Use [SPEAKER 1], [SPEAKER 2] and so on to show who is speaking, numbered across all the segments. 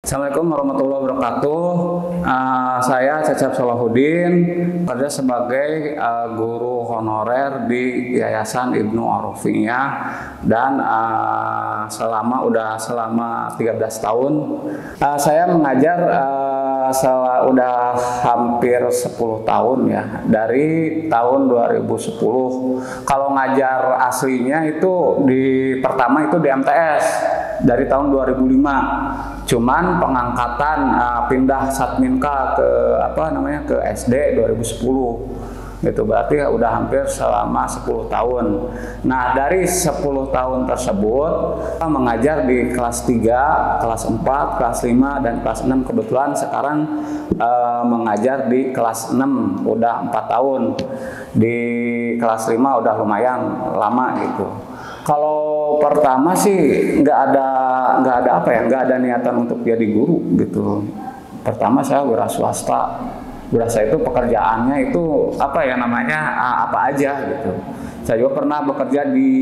[SPEAKER 1] Assalamualaikum warahmatullahi wabarakatuh. Saya Cecep Salahuddin, kerja sebagai guru honorer di Yayasan Ibnu Arofiyah dan selama 13 tahun. Saya mengajar udah hampir 10 tahun ya, dari tahun 2010. Kalau ngajar aslinya itu pertama itu di MTS dari tahun 2005. Cuman pengangkatan pindah Satminka ke SD 2010. Gitu, berarti udah hampir selama 10 tahun. Nah, dari 10 tahun tersebut mengajar di kelas 3, kelas 4, kelas 5 dan kelas 6. Kebetulan sekarang mengajar di kelas 6 udah 4 tahun. Di kelas 5 udah lumayan lama gitu. Kalau pertama sih nggak ada niatan untuk jadi guru gitu. Pertama saya wira swasta. Berasa itu pekerjaannya itu apa aja gitu. Saya juga pernah bekerja di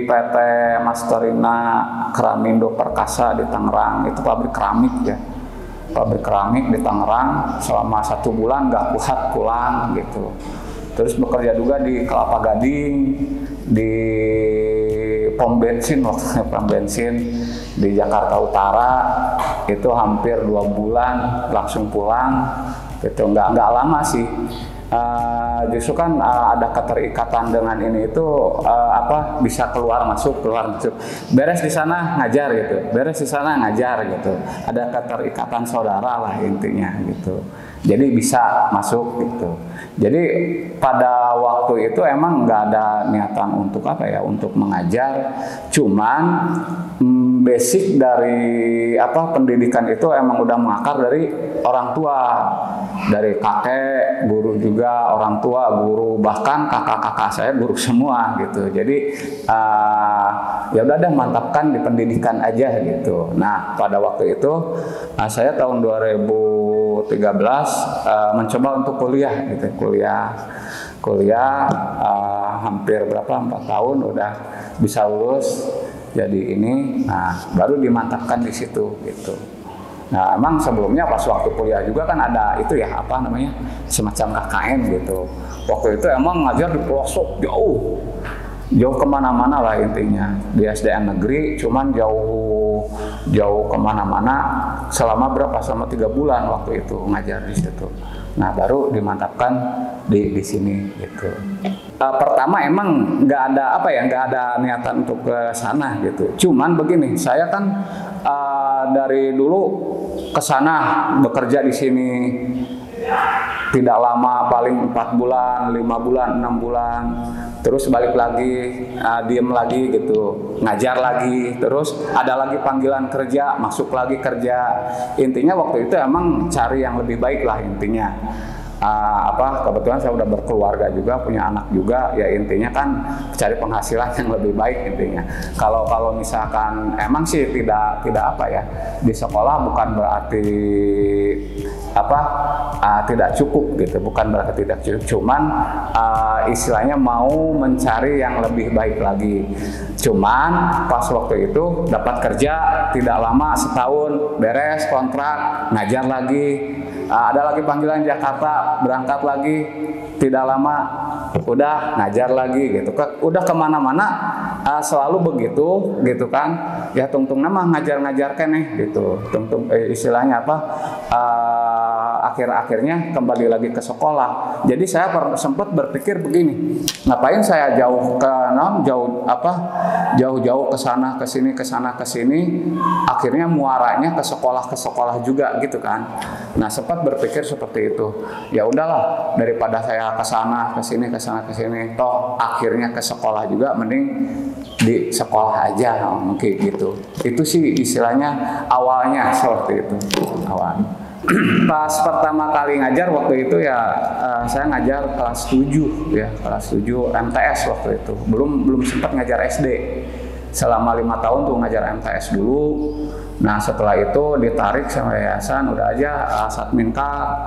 [SPEAKER 1] PT Masterina Keramindo Perkasa di Tangerang. Itu pabrik keramik ya. Pabrik keramik di Tangerang selama 1 bulan nggak kuat pulang gitu. Terus bekerja juga di Kelapa Gading, di pom bensin di Jakarta Utara, itu hampir 2 bulan langsung pulang. Itu nggak lama sih. Justru kan ada keterikatan dengan ini itu bisa keluar masuk. Beres di sana ngajar gitu. Ada keterikatan saudara lah intinya gitu. Jadi bisa masuk gitu. Jadi pada waktu itu emang nggak ada niatan untuk untuk mengajar. Cuman basic dari pendidikan itu emang udah mengakar dari orang tua, dari kakek guru juga, orang tua guru, bahkan kakak-kakak saya guru semua gitu. Jadi ya udah deh, mantapkan di pendidikan aja gitu. Nah, pada waktu itu saya tahun 2013 mencoba untuk kuliah gitu. Kuliah hampir 4 tahun udah bisa lulus. Jadi ini, baru dimantapkan di situ gitu. Nah, emang sebelumnya pas waktu kuliah juga kan ada itu ya semacam KKN gitu. Waktu itu emang ngajar di pelosok jauh kemana-mana lah intinya, di SDN negeri, cuman jauh kemana-mana selama 3 bulan waktu itu ngajar di situ. Nah, baru dimantapkan di sini gitu. Pertama emang nggak ada niatan untuk ke sana gitu. Cuman begini, saya kan dari dulu ke sana bekerja di sini tidak lama, paling 4 bulan, 5 bulan, 6 bulan. Terus balik lagi, diem lagi gitu, ngajar lagi, terus ada lagi panggilan kerja, masuk lagi kerja. Intinya waktu itu emang cari yang lebih baik lah intinya. Kebetulan saya udah berkeluarga juga, punya anak juga, ya intinya kan cari penghasilan yang lebih baik intinya. Kalau misalkan emang sih tidak di sekolah bukan berarti tidak cukup gitu, bukan berarti tidak cukup, cuman istilahnya mau mencari yang lebih baik lagi. Cuman pas waktu itu dapat kerja tidak lama, setahun beres kontrak, ngajar lagi. Ada lagi panggilan Jakarta, berangkat lagi, tidak lama udah ngajar lagi gitu. Udah kemana-mana selalu begitu gitu kan. Ya tungtung nama ngajar-ngajar keneh gitu. Istilahnya akhir-akhirnya kembali lagi ke sekolah. Jadi saya sempat berpikir begini, ngapain saya jauh ke sana ke sini, akhirnya muaranya ke sekolah juga gitu kan. Nah, sempat berpikir seperti itu. Ya udahlah, daripada saya ke sana ke sini, toh akhirnya ke sekolah juga, mending di sekolah aja mungkin gitu. Itu sih istilahnya awalnya seperti itu awalnya. Pas pertama kali ngajar waktu itu ya saya ngajar kelas 7 ya, kelas 7 MTS waktu itu. Belum sempat ngajar SD. Selama 5 tahun tuh ngajar MTS dulu. Nah, setelah itu ditarik sama yayasan, udah aja Satminka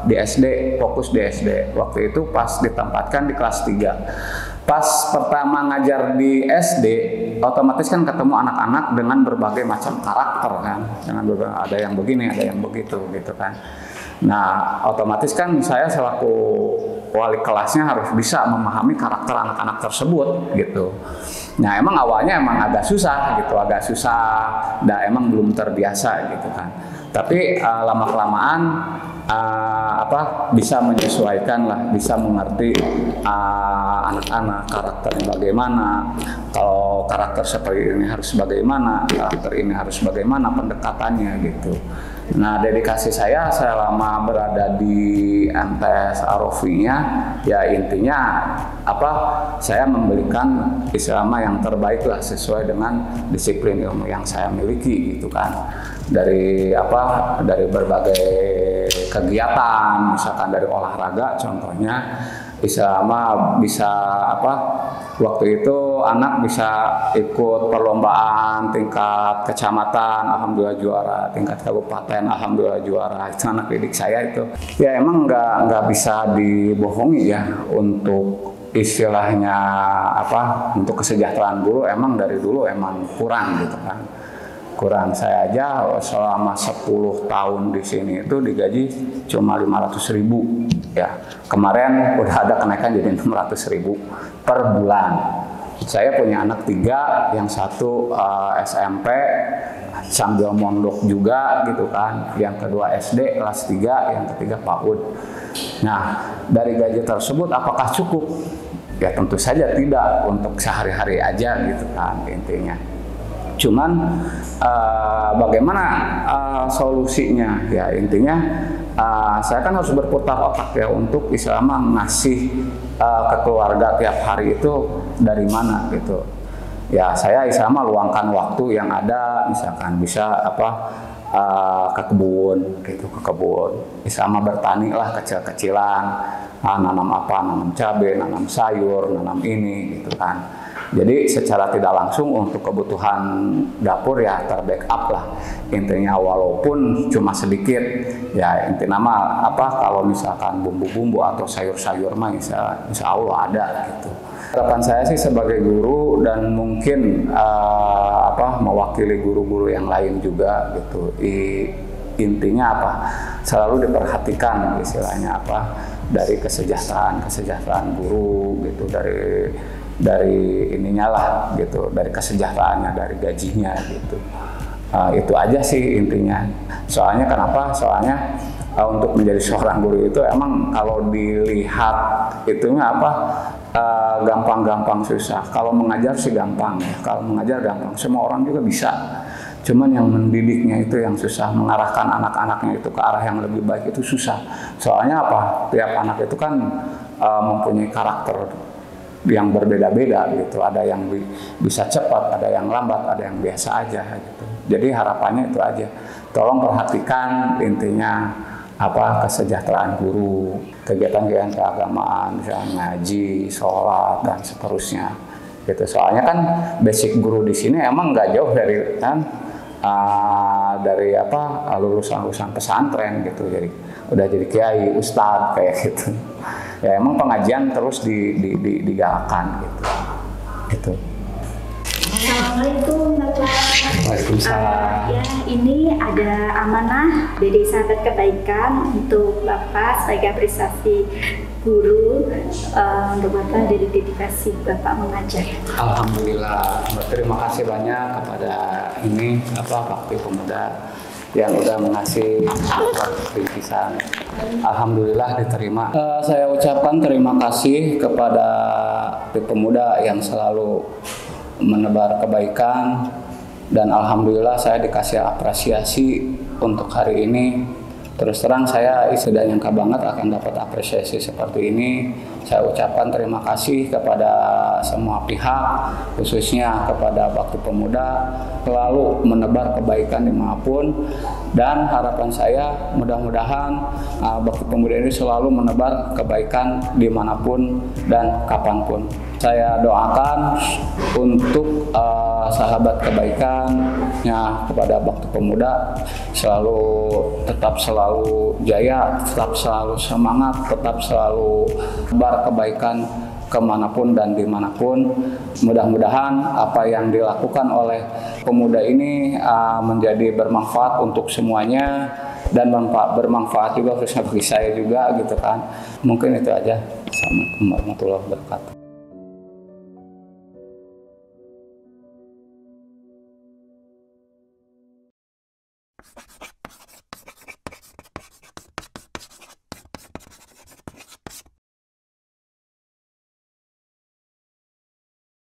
[SPEAKER 1] di SD, fokus di SD. Waktu itu pas ditempatkan di kelas 3. pas pertama ngajar di SD, otomatis kan ketemu anak-anak dengan berbagai macam karakter kan, dengan ada yang begini, ada yang begitu gitu kan. Nah, otomatis kan saya selaku wali kelasnya harus bisa memahami karakter anak-anak tersebut gitu. Nah, emang awalnya emang agak susah gitu, dan emang belum terbiasa gitu kan. Tapi lama-kelamaan bisa menyesuaikan lah, bisa mengerti anak-anak karakternya bagaimana, kalau karakter seperti ini harus bagaimana, karakter ini harus bagaimana pendekatannya gitu. Nah, dedikasi saya selama berada di MTS Ar-Raufiyah ya intinya saya memberikan istilahnya yang terbaik lah sesuai dengan disiplin ilmu yang saya miliki gitu kan. Dari berbagai kegiatan, misalkan dari olahraga contohnya istilahnya bisa waktu itu anak bisa ikut perlombaan tingkat kecamatan, alhamdulillah juara, tingkat kabupaten, alhamdulillah juara. Itu anak didik saya itu. Ya emang nggak bisa dibohongi ya untuk istilahnya untuk kesejahteraan guru emang dari dulu emang kurang gitu kan. Kurang. Saya aja selama 10 tahun di sini itu digaji cuma 500.000 ya. Kemarin udah ada kenaikan jadi 600.000 per bulan. Saya punya anak 3, yang satu SMP sambil mondok juga gitu kan. Yang kedua SD kelas 3, yang ketiga PAUD. Nah, dari gaji tersebut apakah cukup? Ya tentu saja tidak, untuk sehari-hari aja gitu kan intinya. Cuman bagaimana solusinya ya intinya saya kan harus berputar otak ya untuk istilahnya ngasih ke keluarga tiap hari itu dari mana gitu ya. Saya istilahnya luangkan waktu yang ada, misalkan bisa ke kebun gitu, ke kebun istilahnya bertani lah kecil-kecilan, nanam cabai, nanam sayur, nanam ini gitu kan. Jadi secara tidak langsung untuk kebutuhan dapur ya terbackup lah intinya, walaupun cuma sedikit ya intinya kalau misalkan bumbu-bumbu atau sayur-sayur mah insya Allah ada gitu. Harapan saya sih sebagai guru dan mungkin mewakili guru-guru yang lain juga gitu, intinya selalu diperhatikan istilahnya dari kesejahteraan guru gitu, dari ininya lah gitu, dari kesejahteraannya, dari gajinya gitu. Itu aja sih intinya. Soalnya kenapa? Soalnya untuk menjadi seorang guru itu emang kalau dilihat itunya gampang-gampang susah. Kalau mengajar sih gampang ya. Kalau mengajar gampang, semua orang juga bisa. Cuman yang mendidiknya itu yang susah, mengarahkan anak-anaknya itu ke arah yang lebih baik itu susah. Soalnya tiap anak itu kan mempunyai karakter yang berbeda-beda gitu. Ada yang bisa cepat, ada yang lambat, ada yang biasa aja gitu. Jadi harapannya itu aja. Tolong perhatikan intinya kesejahteraan guru, kegiatan-kegiatan keagamaan, misalnya ngaji, sholat dan seterusnya. Gitu. Soalnya kan basic guru di sini emang nggak jauh dari lulusan pesantren gitu. Jadi udah jadi kiai, ustadz kayak gitu. Ya emang pengajian terus digalakkan gitu.
[SPEAKER 2] Assalamualaikum warahmatullahi
[SPEAKER 1] Waalaikumsalam.
[SPEAKER 2] Ya, ini ada amanah dari Sahabat Kebaikan untuk Bapak sebagai apresiasi guru untuk Bapak dari dedikasi Bapak mengajar.
[SPEAKER 1] Alhamdulillah, terima kasih banyak kepada Bakti Pemuda yang udah mengasih rintisan. Alhamdulillah diterima. Saya ucapkan terima kasih kepada Bakti Pemuda yang selalu menebar kebaikan, dan alhamdulillah saya dikasih apresiasi untuk hari ini. Terus terang saya sudah nyangka banget akan dapat apresiasi seperti ini. Saya ucapkan terima kasih kepada semua pihak, khususnya kepada Bakti Pemuda, selalu menebar kebaikan dimanapun. Dan harapan saya mudah-mudahan Bakti Pemuda ini selalu menebar kebaikan dimanapun dan kapanpun. Saya doakan untuk sahabat kebaikannya kepada Bakti Pemuda tetap selalu jaya, tetap selalu semangat, tetap selalu bar kebaikan kemanapun dan dimanapun. Mudah-mudahan apa yang dilakukan oleh pemuda ini menjadi bermanfaat untuk semuanya dan bermanfaat juga khususnya bagi saya juga gitu kan. Mungkin itu aja. Assalamualaikum warahmatullahi wabarakatuh.